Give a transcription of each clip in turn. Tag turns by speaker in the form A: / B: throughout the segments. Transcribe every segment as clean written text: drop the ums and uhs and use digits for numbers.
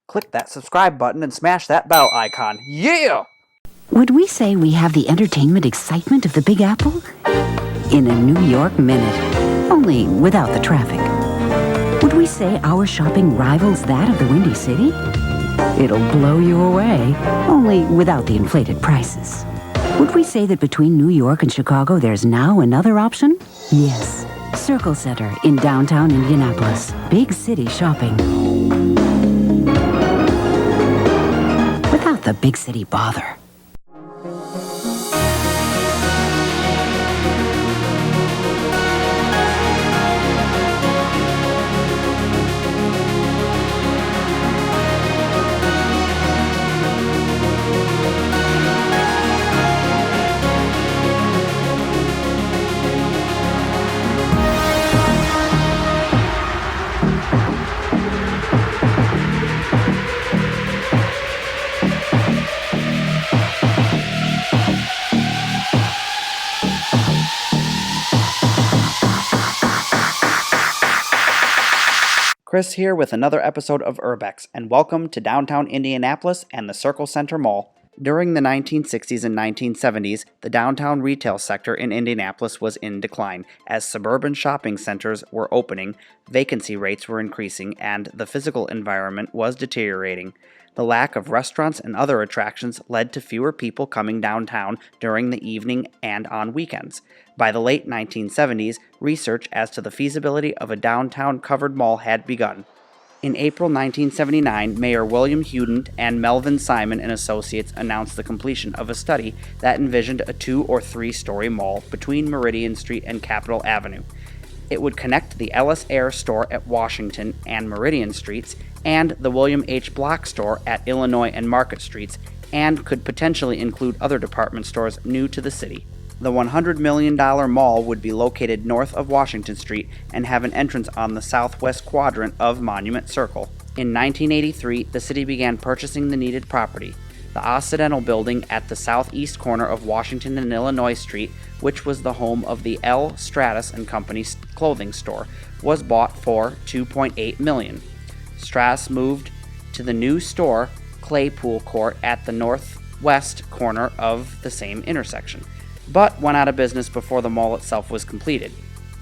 A: Click that subscribe button and smash that bell icon. Yeah!
B: Would we say we have the entertainment excitement of the Big Apple? In a New York minute, only without the traffic. Would we say our shopping rivals that of the Windy City? It'll blow you away, only without the inflated prices. Would we say that between New York and Chicago there's now another option? Yes. Circle Center in downtown Indianapolis. Big city shopping. Without the big city bother.
A: Chris here with another episode of Urbex, and welcome to downtown Indianapolis and the Circle Center Mall. During the 1960s and 1970s, the downtown retail sector in Indianapolis was in decline. As suburban shopping centers were opening, vacancy rates were increasing, and the physical environment was deteriorating. The lack of restaurants and other attractions led to fewer people coming downtown during the evening and on weekends. By the late 1970s, research as to the feasibility of a downtown covered mall had begun. In April 1979, Mayor William Hudent and Melvin Simon and Associates announced the completion of a study that envisioned a 2- or 3-story mall between Meridian Street and Capitol Avenue. It would connect the Ellis Air store at Washington and Meridian Streets and the William H. Block store at Illinois and Market Streets, and could potentially include other department stores new to the city. The $100 million mall would be located north of Washington Street and have an entrance on the southwest quadrant of Monument Circle. In 1983, the city began purchasing the needed property. The Occidental building at the southeast corner of Washington and Illinois Street, which was the home of the L. Stratus & Company's clothing store, was bought for $2.8 million. Stratus moved to the new store, Claypool Court, at the northwest corner of the same intersection, but went out of business before the mall itself was completed.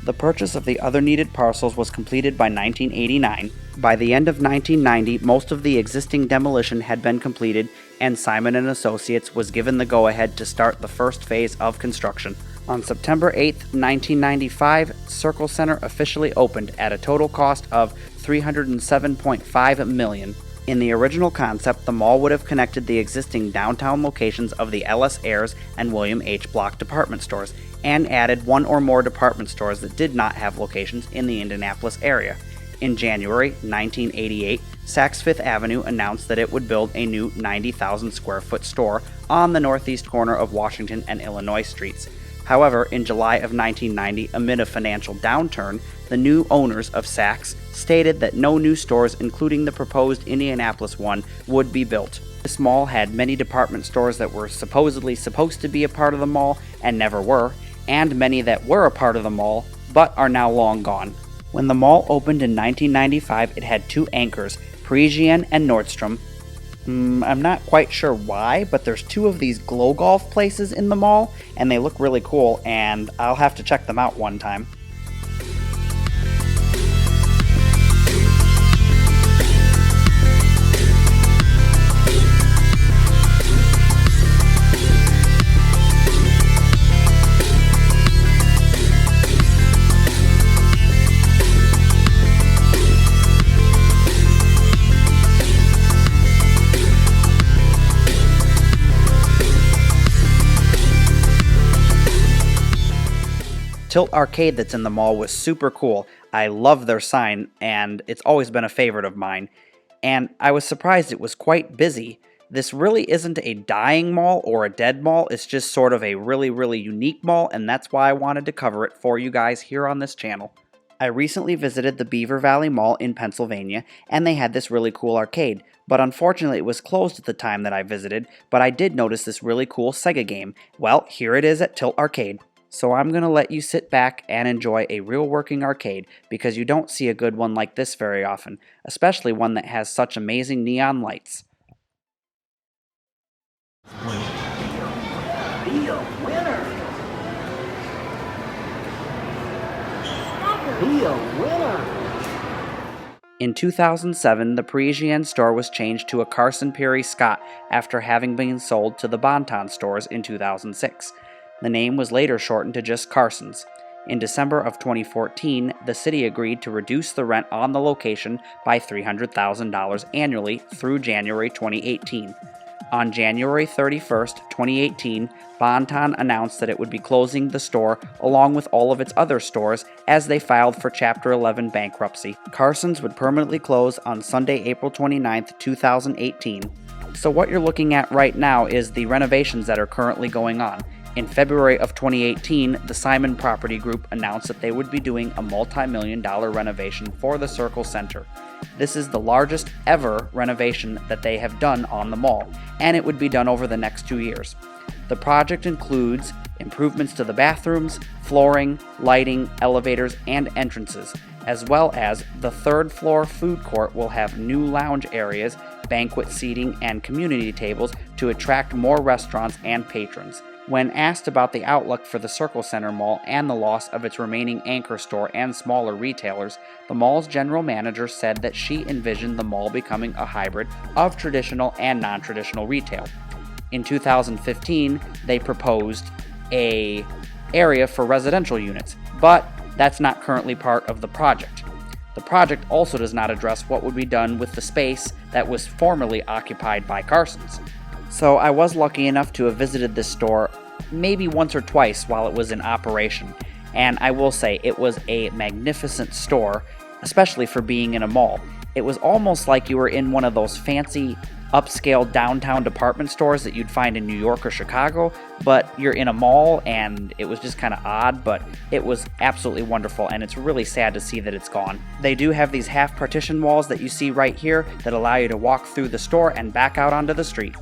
A: The purchase of the other needed parcels was completed by 1989. By the end of 1990, most of the existing demolition had been completed, and Simon & Associates was given the go-ahead to start the first phase of construction. On September 8, 1995, Circle Center officially opened at a total cost of $307.5 million. In the original concept, the mall would have connected the existing downtown locations of the Ellis Ayres and William H. Block department stores, and added one or more department stores that did not have locations in the Indianapolis area. In January 1988, Saks Fifth Avenue announced that it would build a new 90,000 square foot store on the northeast corner of Washington and Illinois streets. However, in July of 1990, amid a financial downturn, the new owners of Saks stated that no new stores, including the proposed Indianapolis one, would be built. This mall had many department stores that were supposedly supposed to be a part of the mall and never were, and many that were a part of the mall but are now long gone. When the mall opened in 1995, it had 2 anchors, Parisian and Nordstrom. I'm not quite sure why, but there's 2 of these glow golf places in the mall, and they look really cool, and I'll have to check them out one time. Tilt Arcade that's in the mall was super cool. I love their sign, and it's always been a favorite of mine. And I was surprised it was quite busy. This really isn't a dying mall or a dead mall, it's just sort of a really unique mall, and that's why I wanted to cover it for you guys here on this channel. I recently visited the Beaver Valley Mall in Pennsylvania, and they had this really cool arcade, but unfortunately it was closed at the time that I visited, but I did notice this really cool Sega game. Well, here it is at Tilt Arcade. So I'm going to let you sit back and enjoy a real working arcade because you don't see a good one like this very often, especially one that has such amazing neon lights.
C: Be a winner! Be a winner!
A: In 2007, the Parisienne store was changed to a Carson Pirie Scott after having been sold to the Bon-Ton stores in 2006. The name was later shortened to just Carson's. In December of 2014, the city agreed to reduce the rent on the location by $300,000 annually through January 2018. On January 31st, 2018, Bon-Ton announced that it would be closing the store along with all of its other stores as they filed for Chapter 11 bankruptcy. Carson's would permanently close on Sunday, April 29th, 2018. So what you're looking at right now is the renovations that are currently going on. In February of 2018, the Simon Property Group announced that they would be doing a multi-million-dollar renovation for the Circle Center. This is the largest ever renovation that they have done on the mall, and it would be done over the next 2 years. The project includes improvements to the bathrooms, flooring, lighting, elevators, and entrances, as well as the third floor food court will have new lounge areas, banquet seating, and community tables to attract more restaurants and patrons. When asked about the outlook for the Circle Center Mall and the loss of its remaining anchor store and smaller retailers, the mall's general manager said that she envisioned the mall becoming a hybrid of traditional and non-traditional retail. In 2015, they proposed an area for residential units, but that's not currently part of the project. The project also does not address what would be done with the space that was formerly occupied by Carson's. So I was lucky enough to have visited this store maybe once or twice while it was in operation, and I will say it was a magnificent store, especially for being in a mall. It was almost like you were in one of those fancy upscale downtown department stores that you'd find in New York or Chicago, but you're in a mall, and it was just kind of odd, but it was absolutely wonderful, and it's really sad to see that it's gone. They do have these half partition walls that you see right here that allow you to walk through the store and back out onto the street.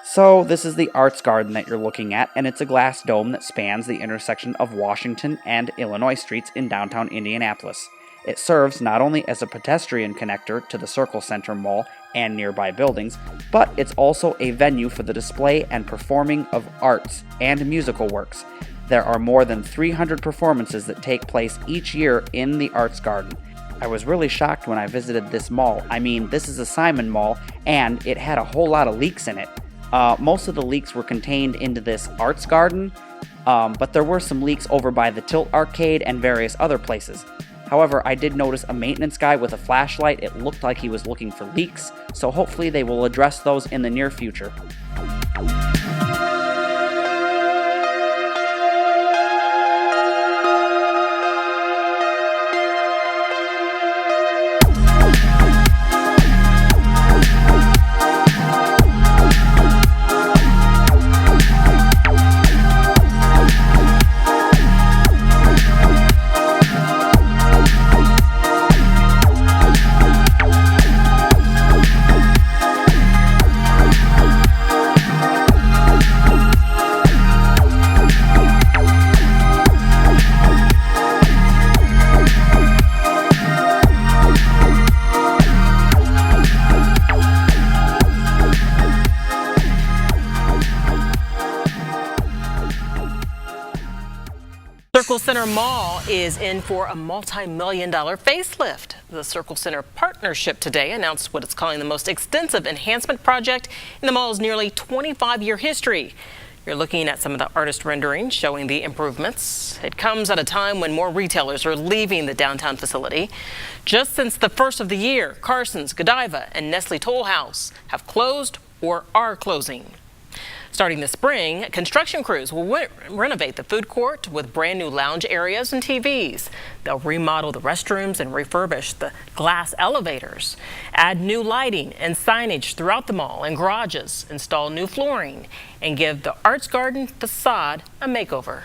A: So this is the Arts Garden that you're looking at, and it's a glass dome that spans the intersection of Washington and Illinois streets in downtown Indianapolis. It serves not only as a pedestrian connector to the Circle Center Mall and nearby buildings, but it's also a venue for the display and performing of arts and musical works. There are more than 300 performances that take place each year in the Arts Garden. I was really shocked when I visited this mall. I mean, this is a Simon mall, and it had a whole lot of leaks in it. Most of the leaks were contained into this Arts Garden, but there were some leaks over by the Tilt Arcade and various other places. However, I did notice a maintenance guy with a flashlight. It looked like he was looking for leaks, so hopefully they will address those in the near future.
D: Circle Center Mall is in for a multi-million-dollar facelift. The Circle Center Partnership today announced what it's calling the most extensive enhancement project in the mall's nearly 25-year history. You're looking at some of the artist renderings showing the improvements. It comes at a time when more retailers are leaving the downtown facility. Just since the first of the year, Carson's, Godiva, and Nestle Toll House have closed or are closing. Starting this spring, construction crews will renovate the food court with brand new lounge areas and TVs. They'll remodel the restrooms and refurbish the glass elevators, add new lighting and signage throughout the mall and garages, install new flooring, and give the Arts Garden facade a makeover.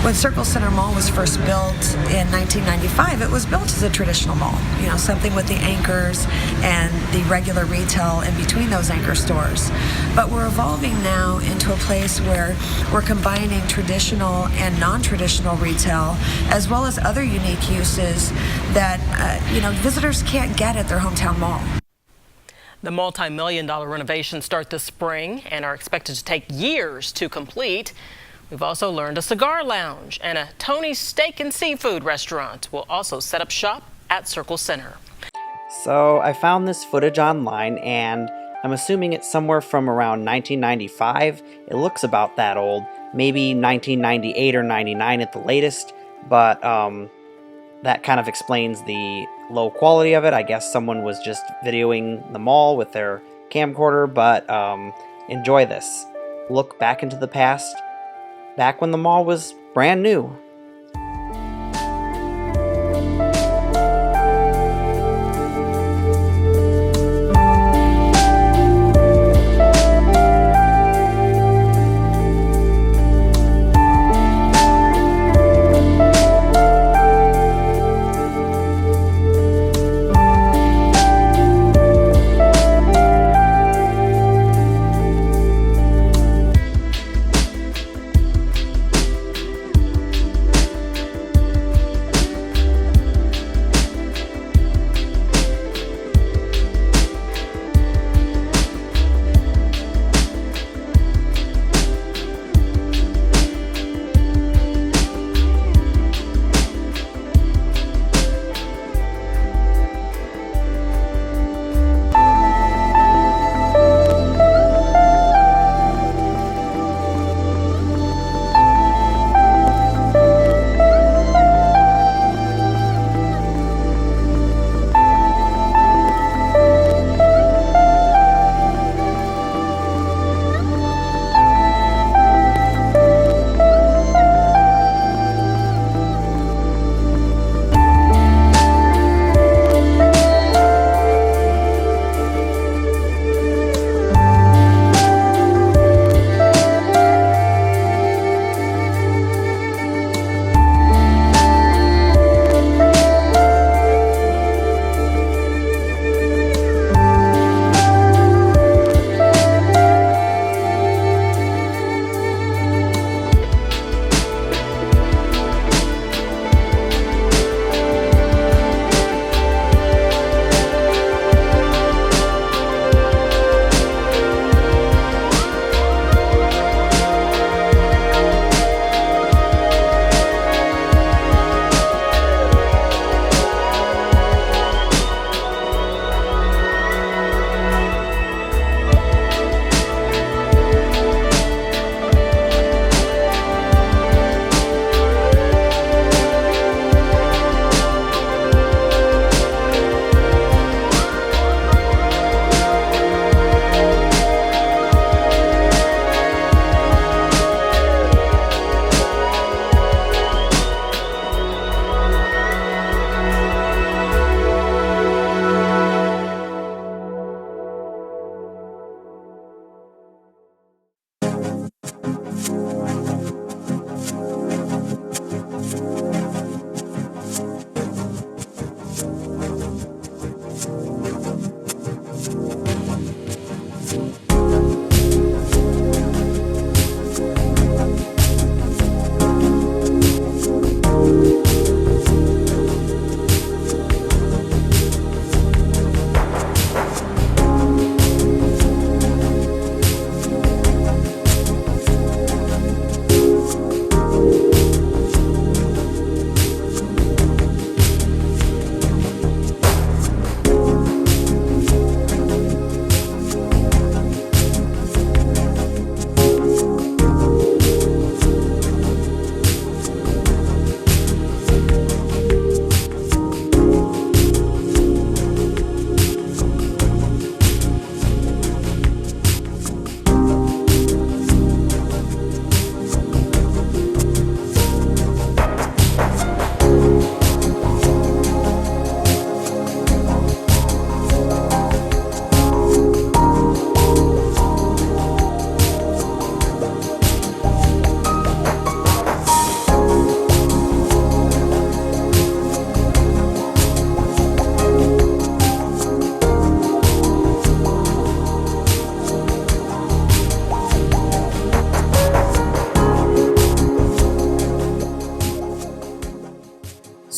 E: When Circle Center Mall was first built in 1995, it was built as a traditional mall, something with the anchors and the regular retail in between those anchor stores. But we're evolving now into a place where we're combining traditional and non-traditional retail, as well as other unique uses that, visitors can't get at their hometown mall.
D: The multi-million-dollar renovations start this spring and are expected to take years to complete. We've also learned a cigar lounge and a Tony's Steak and Seafood restaurant will also set up shop at Circle Center.
A: So I found this footage online, and I'm assuming it's somewhere from around 1995. It looks about that old, maybe 1998 or 99 at the latest, but that kind of explains the low quality of it. I guess someone was just videoing the mall with their camcorder, but enjoy this. Look back into the past, back when the mall was brand new.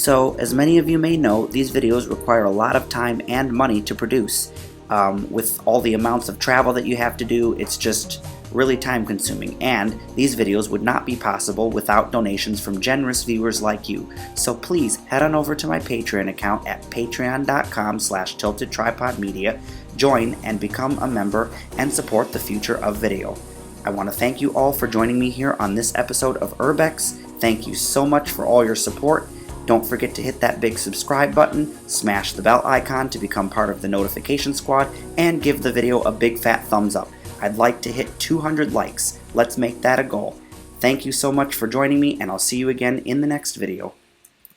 A: So, as many of you may know, these videos require a lot of time and money to produce. With all the amounts of travel that you have to do, it's just really time consuming, and these videos would not be possible without donations from generous viewers like you. So please head on over to my Patreon account at patreon.com/tiltedtripodmedia, join and become a member and support the future of video. I want to thank you all for joining me here on this episode of Urbex. Thank you so much for all your support. Don't forget to hit that big subscribe button, smash the bell icon to become part of the notification squad, and give the video a big fat thumbs up. I'd like to hit 200 likes. Let's make that a goal. Thank you so much for joining me, and I'll see you again in the next video.